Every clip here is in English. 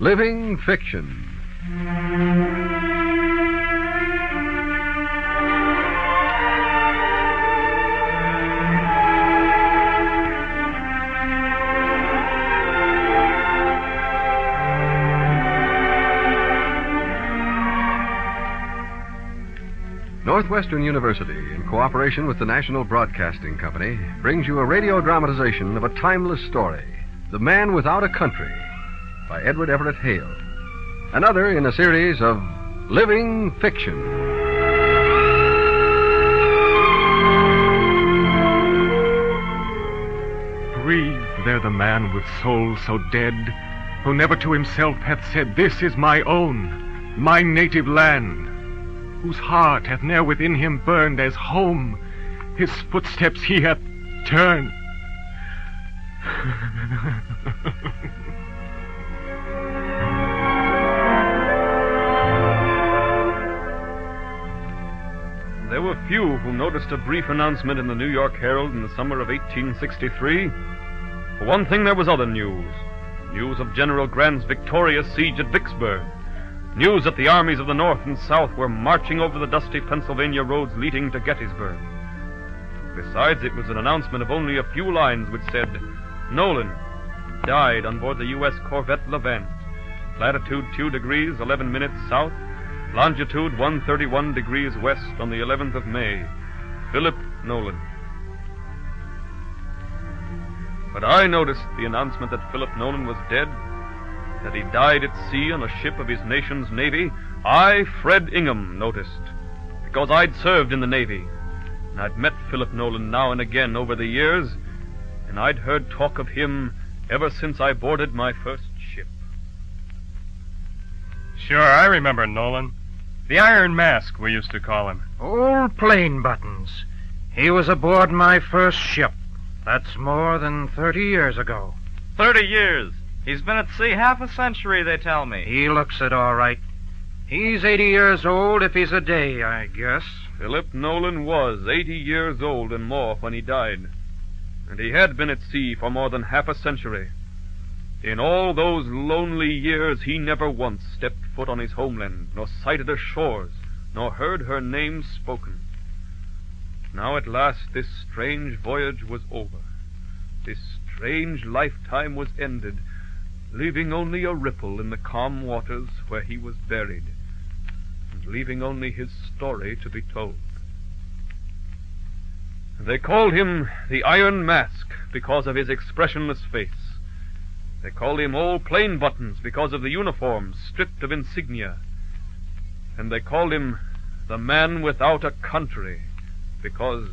Living Fiction. Northwestern University, in cooperation with the National Broadcasting Company, brings you a radio dramatization of a timeless story, The Man Without a Country, by Edward Everett Hale. Another in a series of Living Fiction. Breathe there the man with soul so dead, who never to himself hath said, "This is my own, my native land," whose heart hath ne'er within him burned as home. His footsteps he hath turned. There were few who noticed a brief announcement in the New York Herald in the summer of 1863. For one thing, there was other news. News of General Grant's victorious siege at Vicksburg. News that the armies of the North and South were marching over the dusty Pennsylvania roads leading to Gettysburg. Besides, it was an announcement of only a few lines which said, "Nolan died on board the U.S. corvette Levant, latitude 2 degrees 11 minutes south, longitude 131 degrees west on the 11th of May. Philip Nolan." But I noticed the announcement that Philip Nolan was dead, that he died at sea on a ship of his nation's navy. I, Fred Ingham, noticed, because I'd served in the Navy, and I'd met Philip Nolan now and again over the years, and I'd heard talk of him ever since I boarded my first ship. Sure, I remember Nolan. The Iron Mask, we used to call him. Old Plain Buttons. He was aboard my first ship. That's more than 30 years ago. 30 years? He's been at sea half a century, they tell me. He looks it all right. He's 80 years old if he's a day, I guess. Philip Nolan was 80 years old and more when he died, and he had been at sea for more than half a century. In all those lonely years, he never once stepped foot on his homeland, nor sighted her shores, nor heard her name spoken. Now at last this strange voyage was over. This strange lifetime was ended, leaving only a ripple in the calm waters where he was buried, and leaving only his story to be told. They called him the Iron Mask because of his expressionless face. They called him Old Plain Buttons because of the uniforms stripped of insignia. And they called him the Man Without a Country because...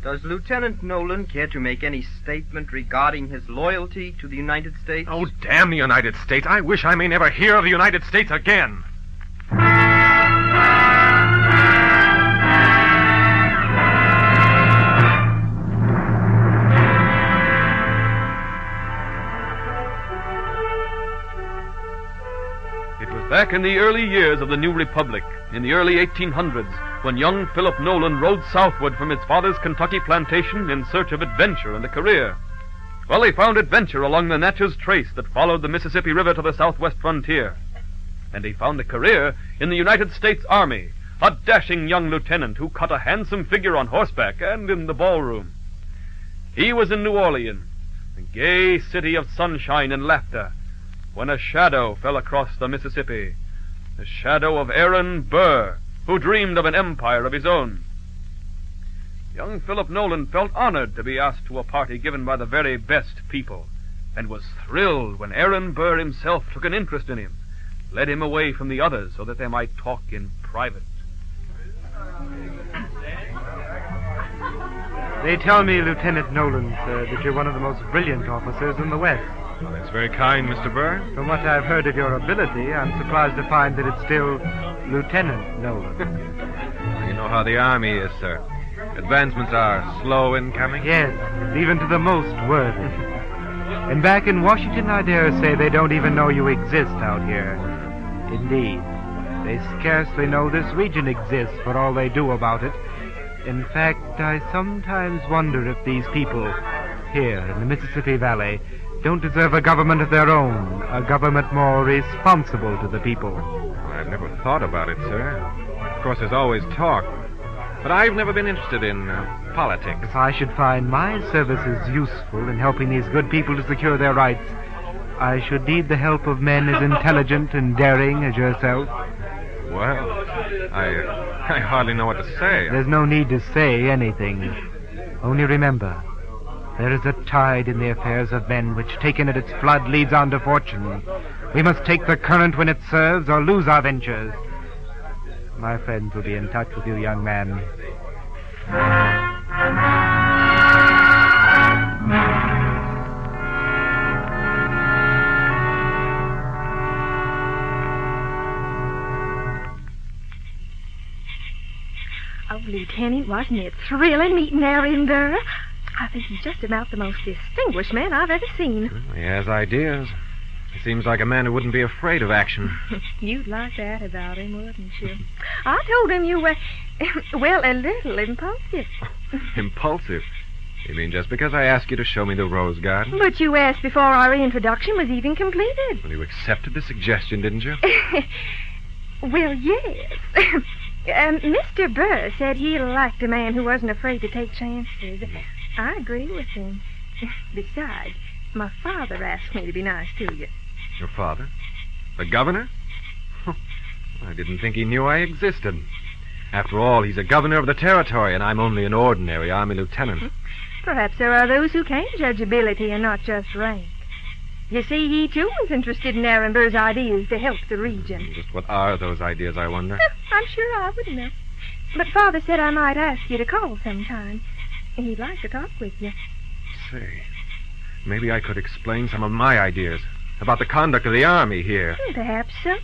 Does Lieutenant Nolan care to make any statement regarding his loyalty to the United States? Oh, damn the United States. I wish I may never hear of the United States again. It was back in the early years of the new republic, in the early 1800s, when young Philip Nolan rode southward from his father's Kentucky plantation in search of adventure and a career. Well, he found adventure along the Natchez Trace that followed the Mississippi River to the southwest frontier. And he found a career in the United States Army, a dashing young lieutenant who cut a handsome figure on horseback and in the ballroom. He was in New Orleans, the gay city of sunshine and laughter, when a shadow fell across the Mississippi, the shadow of Aaron Burr, who dreamed of an empire of his own. Young Philip Nolan felt honored to be asked to a party given by the very best people, and was thrilled when Aaron Burr himself took an interest in him, led him away from the others so that they might talk in private. They tell me, Lieutenant Nolan, sir, that you're one of the most brilliant officers in the West. Well, that's very kind, Mr. Burr. From what I've heard of your ability, I'm surprised to find that it's still Lieutenant Nolan. You know how the Army is, sir. Advancements are slow in coming. Yes, even to the most worthy. And back in Washington, I dare say they don't even know you exist out here. Indeed, they scarcely know this region exists for all they do about it. In fact, I sometimes wonder if these people here in the Mississippi Valley don't deserve a government of their own, a government more responsible to the people. I've never thought about it, sir. Of course, there's always talk. But I've never been interested in politics. If I should find my services useful in helping these good people to secure their rights, I should need the help of men as intelligent and daring as yourself. Well, I hardly know what to say. There's no need to say anything. Only remember, there is a tide in the affairs of men which, taken at its flood, leads on to fortune. We must take the current when it serves or lose our ventures. My friends will be in touch with you, young man. Oh, Lieutenant, wasn't it thrilling meeting Aaron Burr? I think he's just about the most distinguished man I've ever seen. He has ideas. He seems like a man who wouldn't be afraid of action. You'd like that about him, wouldn't you? I told him you were, well, a little impulsive. Impulsive? You mean just because I asked you to show me the rose garden? But you asked before our introduction was even completed. Well, you accepted the suggestion, didn't you? Well, yes. Mr. Burr said he liked a man who wasn't afraid to take chances. I agree with him. Besides, my father asked me to be nice to you. Your father? The governor? I didn't think he knew I existed. After all, he's a governor of the territory, and I'm only an ordinary army lieutenant. Perhaps there are those who can judge ability and not just rank. You see, he, too, was interested in Aaron Burr's ideas to help the region. Just what are those ideas, I wonder? I'm sure I wouldn't know. But Father said I might ask you to call sometime. He'd like to talk with you. Say, maybe I could explain some of my ideas about the conduct of the army here. Perhaps so.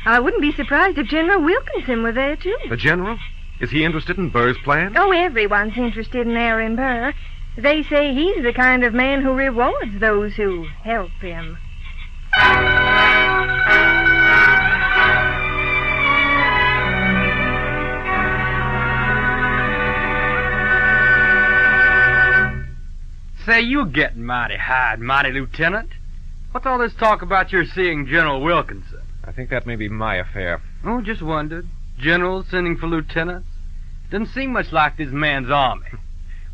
I wouldn't be surprised if General Wilkinson were there, too. The general? Is he interested in Burr's plan? Oh, everyone's interested in Aaron Burr. They say he's the kind of man who rewards those who help him. Say, you getting mighty high and mighty, Lieutenant. What's all this talk about your seeing General Wilkinson? I think that may be my affair. Oh, just wondered. General sending for lieutenants? Doesn't seem much like this man's army.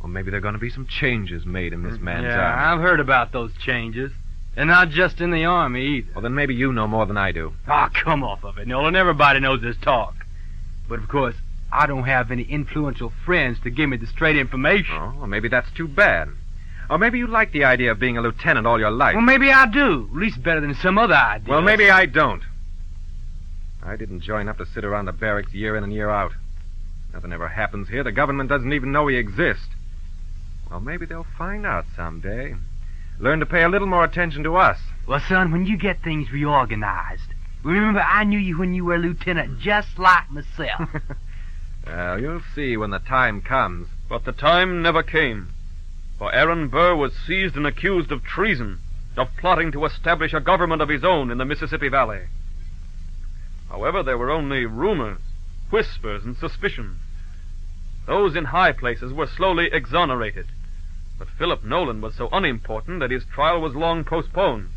Well, maybe there are going to be some changes made in this man's army. Yeah, I've heard about those changes. And not just in the army, either. Well, then maybe you know more than I do. Ah, come off of it, Nolan. Everybody knows this talk. But, of course, I don't have any influential friends to give me the straight information. Oh, well, maybe that's too bad. Or maybe you like the idea of being a lieutenant all your life. Well, maybe I do. At least better than some other ideas. Well, maybe I don't. I didn't join up to sit around the barracks year in and year out. Nothing ever happens here. The government doesn't even know we exist. Well, maybe they'll find out someday. Learn to pay a little more attention to us. Well, son, when you get things reorganized, remember I knew you when you were a lieutenant just like myself. Well, you'll see when the time comes. But the time never came. For Aaron Burr was seized and accused of treason, of plotting to establish a government of his own in the Mississippi Valley. However, there were only rumors, whispers, and suspicions. Those in high places were slowly exonerated. But Philip Nolan was so unimportant that his trial was long postponed.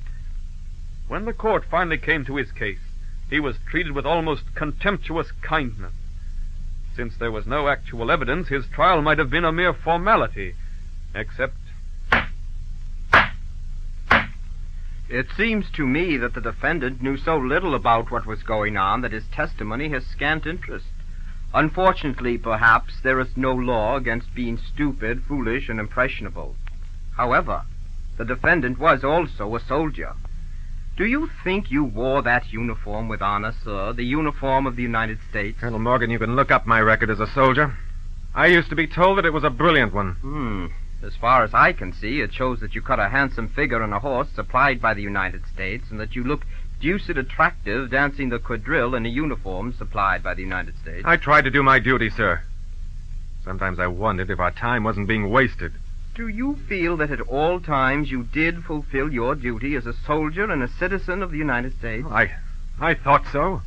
When the court finally came to his case, he was treated with almost contemptuous kindness. Since there was no actual evidence, his trial might have been a mere formality, except... It seems to me that the defendant knew so little about what was going on that his testimony has scant interest. Unfortunately, perhaps, there is no law against being stupid, foolish, and impressionable. However, the defendant was also a soldier. Do you think you wore that uniform with honor, sir? The uniform of the United States? Colonel Morgan, you can look up my record as a soldier. I used to be told that it was a brilliant one. As far as I can see, it shows that you cut a handsome figure on a horse supplied by the United States, and that you look deuced attractive dancing the quadrille in a uniform supplied by the United States. I tried to do my duty, sir. Sometimes I wondered if our time wasn't being wasted. Do you feel that at all times you did fulfill your duty as a soldier and a citizen of the United States? I thought so.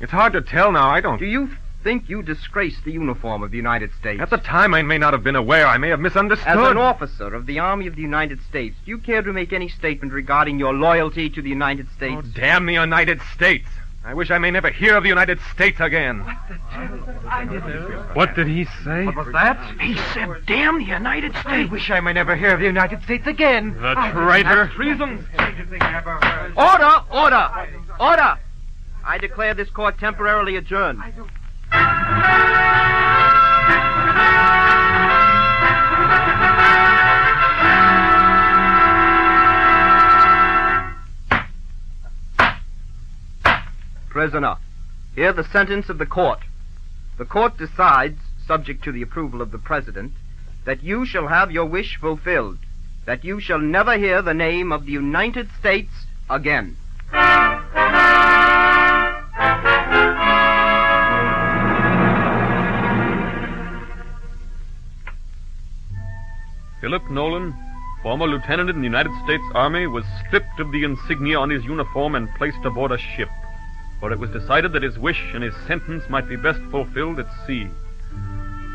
It's hard to tell now. I don't... Do you think you disgrace the uniform of the United States. At the time, I may not have been aware. I may have misunderstood. As an officer of the Army of the United States, do you care to make any statement regarding your loyalty to the United States? Oh, damn the United States. I wish I may never hear of the United States again. What did he say? What was that? He said, damn the United States. I wish I may never hear of the United States again. The traitor. Treason. Order! Order! Order! I declare this court temporarily adjourned. Prisoner, hear the sentence of the court. The court decides, subject to the approval of the President, that you shall have your wish fulfilled, that you shall never hear the name of the United States again. Philip Nolan, former lieutenant in the United States Army, was stripped of the insignia on his uniform and placed aboard a ship, for it was decided that his wish and his sentence might be best fulfilled at sea.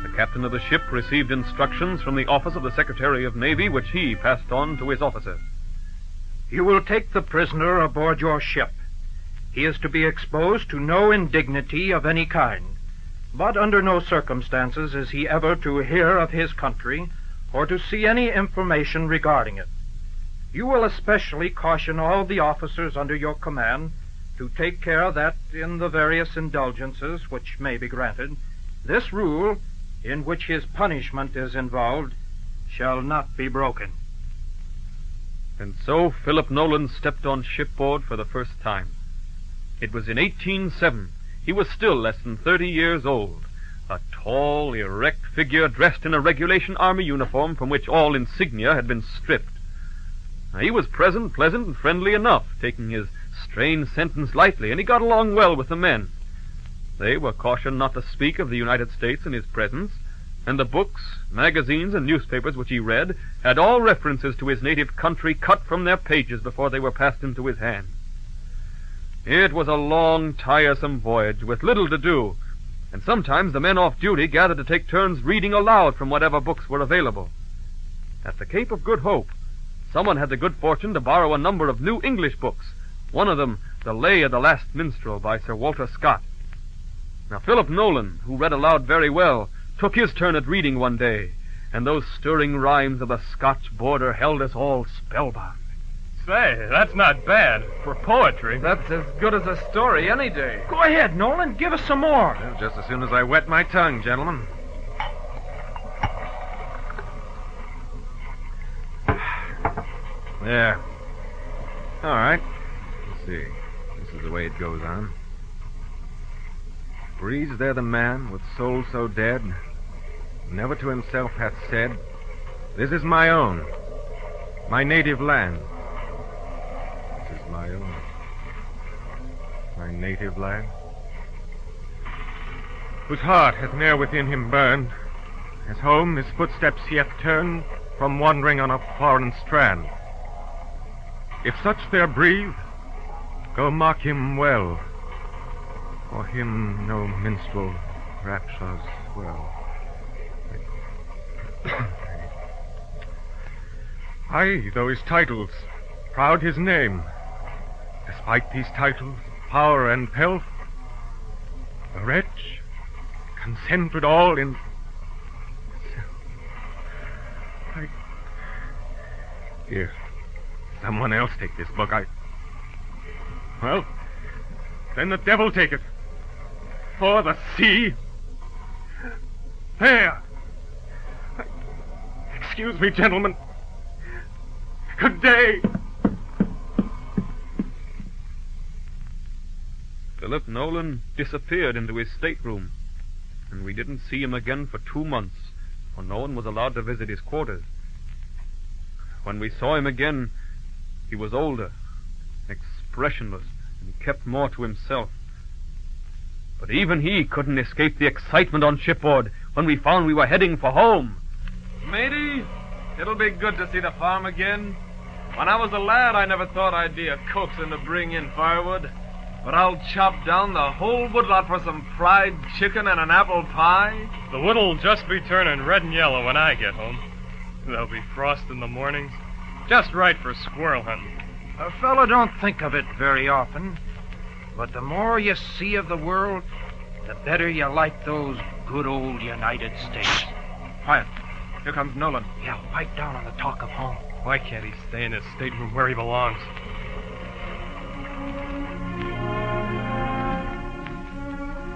The captain of the ship received instructions from the office of the Secretary of Navy, which he passed on to his officer. You will take the prisoner aboard your ship. He is to be exposed to no indignity of any kind, but under no circumstances is he ever to hear of his country or to see any information regarding it. You will especially caution all the officers under your command to take care that in the various indulgences which may be granted, this rule, in which his punishment is involved, shall not be broken. And so Philip Nolan stepped on shipboard for the first time. It was in 1807. He was still less than 30 years old, a tall, erect figure dressed in a regulation army uniform from which all insignia had been stripped. Now, he was pleasant, and friendly enough, taking his strange sentence lightly, and he got along well with the men. They were cautioned not to speak of the United States in his presence, and the books, magazines, and newspapers which he read had all references to his native country cut from their pages before they were passed into his hands. It was a long, tiresome voyage with little to do, and sometimes the men off duty gathered to take turns reading aloud from whatever books were available. At the Cape of Good Hope, someone had the good fortune to borrow a number of new English books, one of them, The Lay of the Last Minstrel by Sir Walter Scott. Now, Philip Nolan, who read aloud very well, took his turn at reading one day, and those stirring rhymes of the Scotch border held us all spellbound. Say, that's not bad for poetry. That's as good as a story any day. Go ahead, Nolan. Give us some more. Well, just as soon as I wet my tongue, gentlemen. There. All right. Let's see. This is the way it goes on. Breathes there the man with soul so dead, never to himself hath said, this is my own, my native land. This is my own, my native land. Whose heart hath ne'er within him burned, as home his footsteps he hath turned from wandering on a foreign strand. If such there breathe, go mock him well, for him no minstrel raptures swell. Aye, though his titles, proud his name, despite these titles, power and pelf, the wretch, concentrated all in self. Here, someone else take this book. Well, then the devil take it. For the sea. There. Excuse me, gentlemen. Good day. Philip Nolan disappeared into his stateroom, and we didn't see him again for 2 months, for no one was allowed to visit his quarters. When we saw him again, he was older, expressionless, and kept more to himself. But even he couldn't escape the excitement on shipboard when we found we were heading for home. Matey, it'll be good to see the farm again. When I was a lad, I never thought I'd be a coaxing to bring in firewood. but I'll chop down the whole woodlot for some fried chicken and an apple pie. The wood'll just be turning red and yellow when I get home. There'll be frost in the mornings, just right for squirrel hunting. A fellow don't think of it very often, but the more you see of the world, the better you like those good old United States. Quiet. Here comes Nolan. Yeah, pipe down on the talk of home. Why can't he stay in his stateroom where he belongs?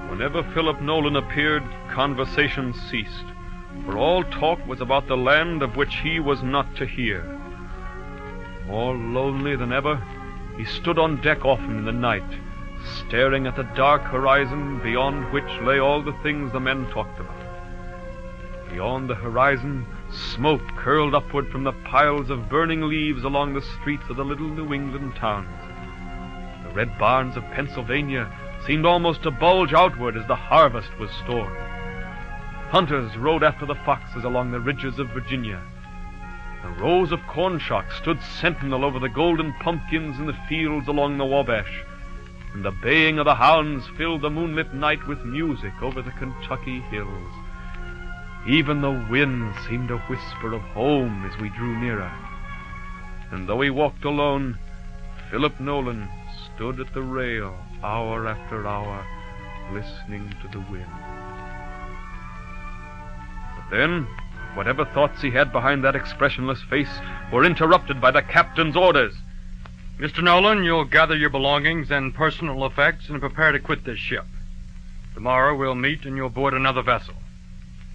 Whenever Philip Nolan appeared, conversation ceased, for all talk was about the land of which he was not to hear. More lonely than ever, he stood on deck often in the night, staring at the dark horizon beyond which lay all the things the men talked about. Beyond the horizon, smoke curled upward from the piles of burning leaves along the streets of the little New England towns. The red barns of Pennsylvania seemed almost to bulge outward as the harvest was stored. Hunters rode after the foxes along the ridges of Virginia. The rows of corn shocks stood sentinel over the golden pumpkins in the fields along the Wabash, and the baying of the hounds filled the moonlit night with music over the Kentucky hills. Even the wind seemed a whisper of home as we drew nearer. And though he walked alone, Philip Nolan stood at the rail hour after hour, listening to the wind. But then, whatever thoughts he had behind that expressionless face were interrupted by the captain's orders. Mr. Nolan, you'll gather your belongings and personal effects and prepare to quit this ship. Tomorrow we'll meet and you'll board another vessel.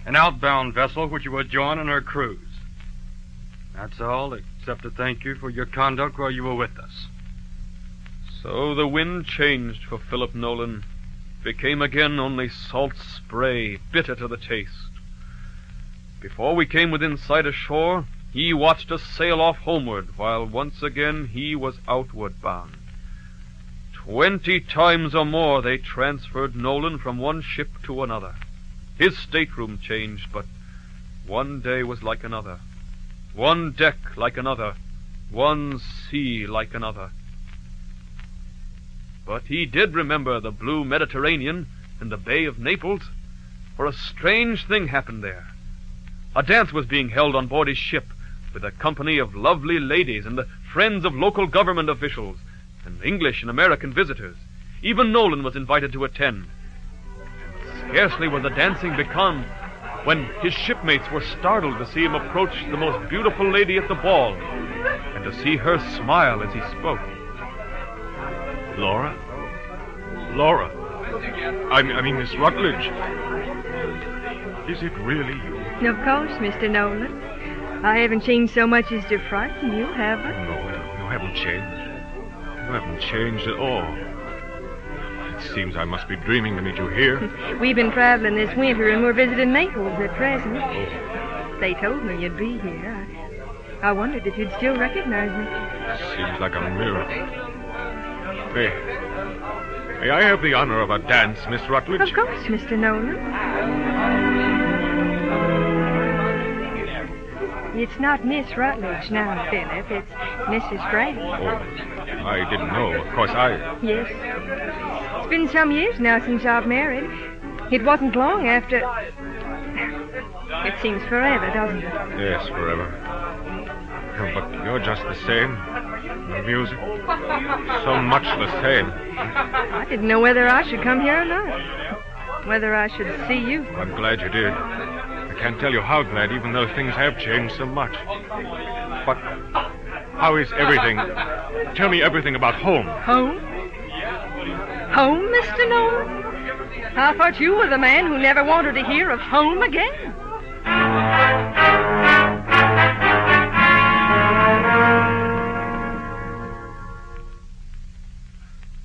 An outbound vessel which you will join in her cruise. That's all, except to thank you for your conduct while you were with us. So the wind changed for Philip Nolan, became again only salt spray, bitter to the taste. Before we came within sight of shore, he watched us sail off homeward, while once again he was outward bound. 20 times or more they transferred Nolan from one ship to another. His stateroom changed, but one day was like another. One deck like another. One sea like another. But he did remember the blue Mediterranean and the Bay of Naples, for a strange thing happened there. A dance was being held on board his ship, with a company of lovely ladies and the friends of local government officials, and English and American visitors. Even Nolan was invited to attend. Scarcely was the dancing begun when his shipmates were startled to see him approach the most beautiful lady at the ball, and to see her smile as he spoke. Laura? Laura. I mean, Miss Rutledge. Is it really you? Of course, Mr. Nolan. I haven't changed so much as to frighten you, have I? No, you haven't changed. You haven't changed at all. It seems I must be dreaming to meet you here. We've been traveling this winter, and we're visiting Naples at present. They told me you'd be here. I wondered if you'd still recognize me. Seems like a miracle. May I have the honor of a dance, Miss Rutledge? Of course, Mr. Nolan. It's not Miss Rutledge now, Philip. It's Mrs. Gray. Oh, I didn't know. Of course, Yes. It's been some years now since I've married. It wasn't long after... It seems forever, doesn't it? Yes, forever. But you're just the same. The music. So much the same. I didn't know whether I should come here or not. Whether I should see you. I'm glad you did. I can't tell you how glad, even though things have changed so much. But how is everything? Tell me everything about home. Home? Home, Mr. Nolan? I thought you were the man who never wanted to hear of home again.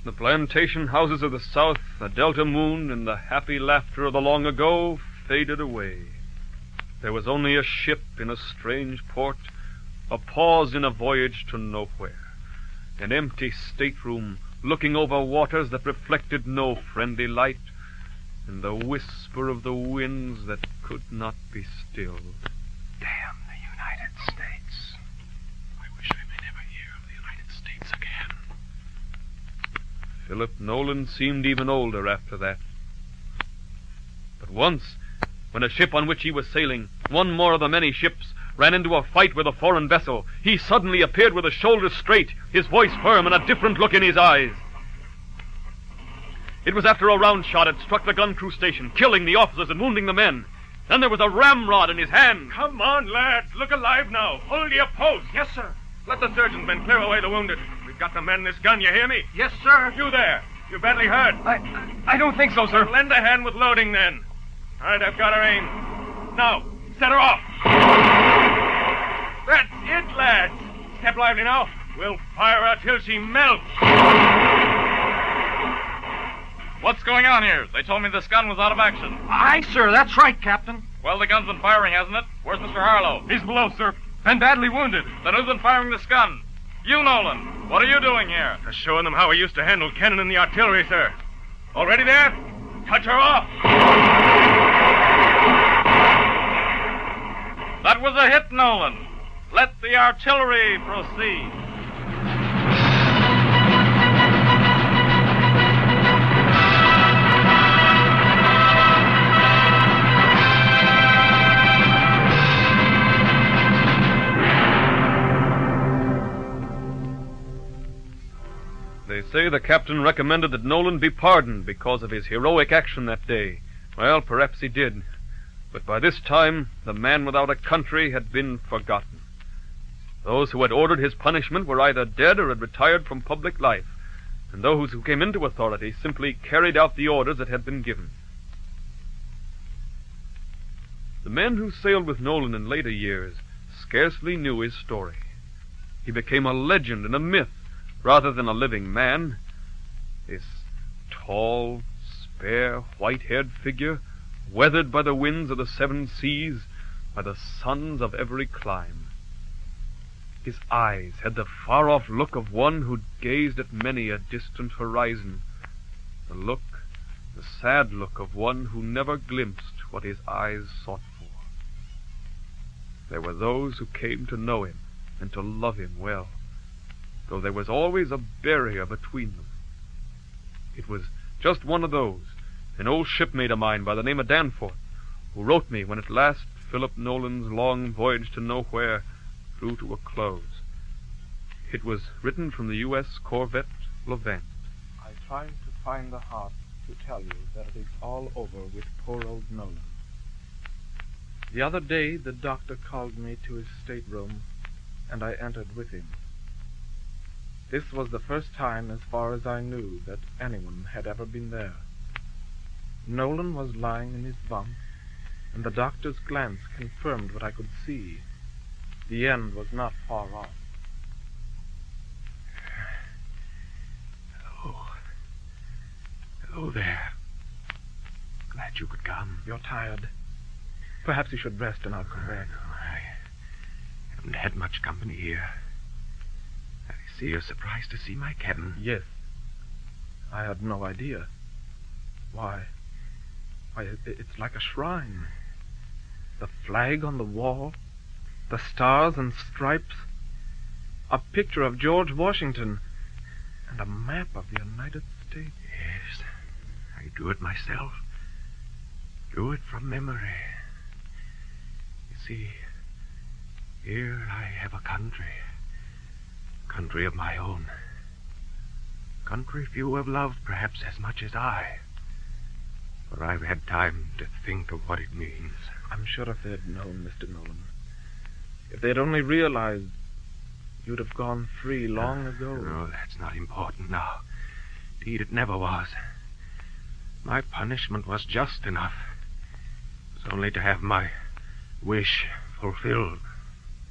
The plantation houses of the South, the Delta moon, and the happy laughter of the long ago faded away. There was only a ship in a strange port, a pause in a voyage to nowhere, an empty stateroom looking over waters that reflected no friendly light, and the whisper of the winds that could not be stilled. Damn the United States. I wish I may never hear of the United States again. Philip Nolan seemed even older after that. But once, when a ship on which he was sailing, one more of the many ships, ran into a fight with a foreign vessel, he suddenly appeared with his shoulders straight, his voice firm, and a different look in his eyes. It was after a round shot had struck the gun crew station, killing the officers and wounding the men. Then there was a ramrod in his hand. Come on, lads. Look alive now. Hold your post. Yes, sir. Let the surgeon's men clear away the wounded. We've got to mend this gun, you hear me? Yes, sir. You there. You badly hurt. I don't think so, sir. Lend a hand with loading, then. All right, I've got her aimed. Now, set her off. That's it, lads. Step lively now. We'll fire her till she melts. What's going on here? They told me this gun was out of action. Aye, sir. That's right, Captain. Well, the gun's been firing, hasn't it? Where's Mr. Harlow? He's below, sir. And badly wounded. Then who's been firing this gun? You, Nolan. What are you doing here? Just showing them how we used to handle cannon in the artillery, sir. All ready there? Touch her off. That was a hit, Nolan. Let the artillery proceed. They say the captain recommended that Nolan be pardoned because of his heroic action that day. Well, perhaps he did. But by this time, the man without a country had been forgotten. Those who had ordered his punishment were either dead or had retired from public life, and those who came into authority simply carried out the orders that had been given. The men who sailed with Nolan in later years scarcely knew his story. He became a legend and a myth, rather than a living man. This tall, spare, white-haired figure, weathered by the winds of the seven seas, by the suns of every clime. His eyes had the far-off look of one who'd gazed at many a distant horizon, the sad look of one who never glimpsed what his eyes sought for. There were those who came to know him and to love him well, though there was always a barrier between them. It was just one of those, an old shipmate of mine by the name of Danforth, who wrote me when at last Philip Nolan's long voyage to nowhere drew to a close. It was written from the U.S. corvette Levant. I tried to find the heart to tell you that it is all over with poor old Nolan. The other day the doctor called me to his stateroom, and I entered with him. This was the first time, as far as I knew, that anyone had ever been there. Nolan was lying in his bunk, and the doctor's glance confirmed what I could see. The end was not far off. Hello there. Glad you could come. You're tired. Perhaps you should rest and I'll come back. I haven't had much company here. I see you're surprised to see my cabin. Yes. I had no idea. Why, it's like a shrine. The flag on the wall, the stars and stripes, a picture of George Washington, and a map of the United States. Yes, I drew it myself. Drew it from memory. You see, here I have a country of my own. Country few have loved perhaps as much as I. For I've had time to think of what it means. I'm sure if they'd known, Mr. Nolan, if they'd only realized, you'd have gone free long ago. No, that's not important now. Indeed, it never was. My punishment was just enough. It was only to have my wish fulfilled.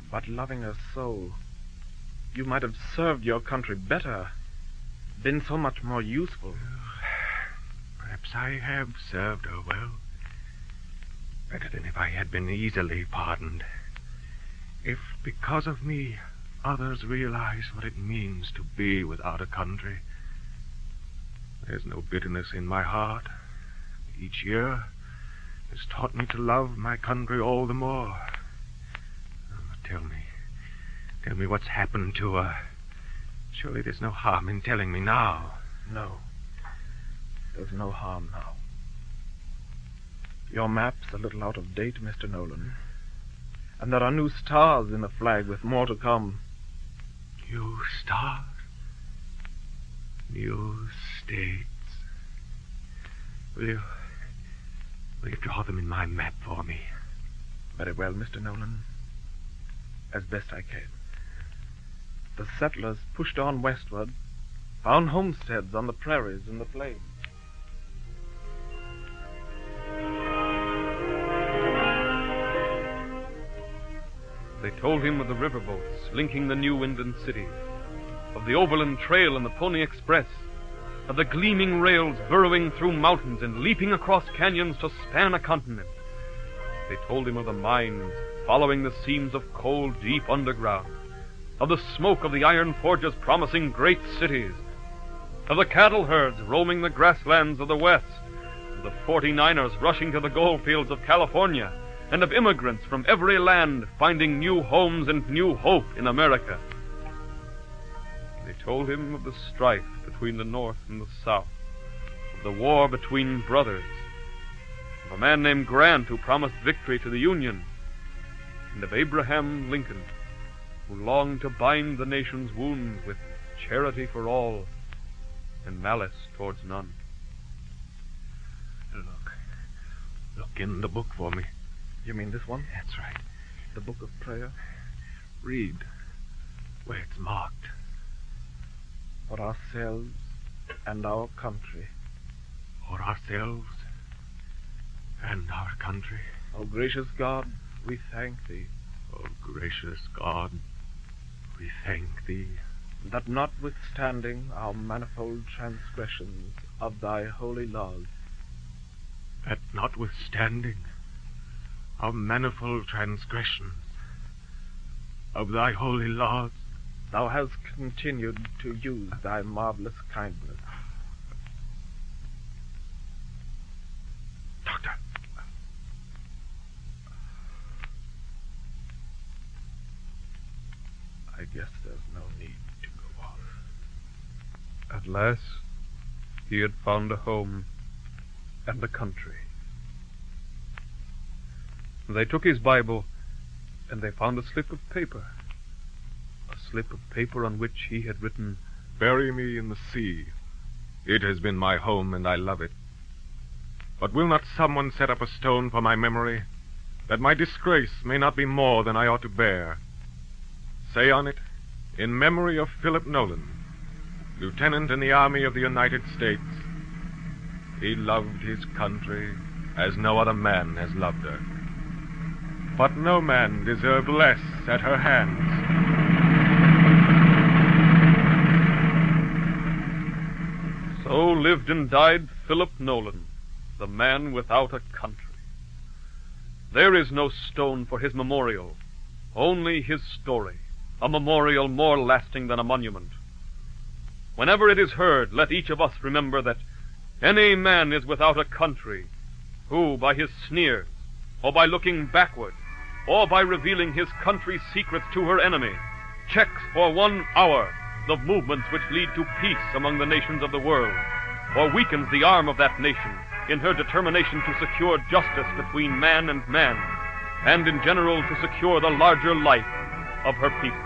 But loving her so, you might have served your country better, been so much more useful. Perhaps I have served her well. Better than if I had been easily pardoned. If, because of me, others realize what it means to be without a country. There's no bitterness in my heart. Each year has taught me to love my country all the more. Tell me what's happened to her. Surely there's no harm in telling me now. No. There's no harm now. Your map's a little out of date, Mr. Nolan. And there are new stars in the flag with more to come. New stars? New states? Will you draw them in my map for me? Very well, Mr. Nolan. As best I can. The settlers pushed on westward, found homesteads on the prairies and the plains. They told him of the riverboats linking the New England cities, of the Overland Trail and the Pony Express, of the gleaming rails burrowing through mountains and leaping across canyons to span a continent. They told him of the mines following the seams of coal deep underground, of the smoke of the iron forges promising great cities, of the cattle herds roaming the grasslands of the West, of the 49ers rushing to the gold fields of California, and of immigrants from every land finding new homes and new hope in America. They told him of the strife between the North and the South, of the war between brothers, of a man named Grant who promised victory to the Union, and of Abraham Lincoln, who longed to bind the nation's wounds with charity for all and malice towards none. Look in the book for me. You mean this one? That's right. The Book of Prayer? Read where it's marked. For ourselves and our country. For ourselves and our country. O gracious God, we thank Thee. O gracious God, we thank Thee. That notwithstanding our manifold transgressions of Thy holy laws. That notwithstanding our manifold transgressions of Thy holy laws, Thou hast continued to use Thy marvelous kindness. Doctor. I guess there's no need to go on. At last, he had found a home and a country. They took his Bible, and they found a slip of paper. A slip of paper on which he had written, "Bury me in the sea. It has been my home, and I love it. But will not someone set up a stone for my memory, that my disgrace may not be more than I ought to bear? Say on it, in memory of Philip Nolan, lieutenant in the Army of the United States. He loved his country as no other man has loved her. But no man deserved less at her hands." So lived and died Philip Nolan, the man without a country. There is no stone for his memorial, only his story, a memorial more lasting than a monument. Whenever it is heard, let each of us remember that any man is without a country who, by his sneers, or by looking backward, or by revealing his country's secrets to her enemy, checks for 1 hour the movements which lead to peace among the nations of the world, or weakens the arm of that nation in her determination to secure justice between man and man, and in general to secure the larger life of her people.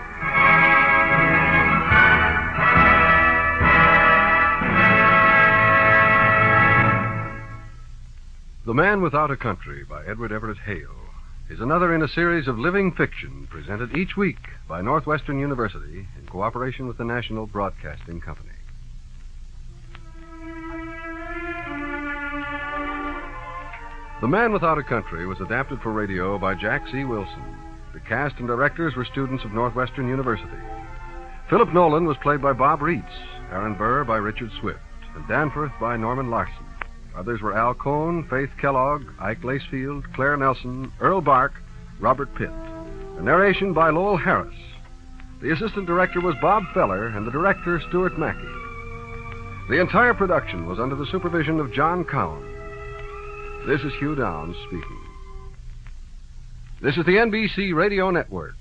The Man Without a Country by Edward Everett Hale is another in a series of living fiction presented each week by Northwestern University in cooperation with the National Broadcasting Company. The Man Without a Country was adapted for radio by Jack C. Wilson. The cast and directors were students of Northwestern University. Philip Nolan was played by Bob Reitz, Aaron Burr by Richard Swift, and Danforth by Norman Larson. Others were Al Cohn, Faith Kellogg, Ike Lacefield, Claire Nelson, Earl Bark, Robert Pitt. A narration by Lowell Harris. The assistant director was Bob Feller, and the director, Stuart Mackey. The entire production was under the supervision of John Cowan. This is Hugh Downs speaking. This is the NBC Radio Network.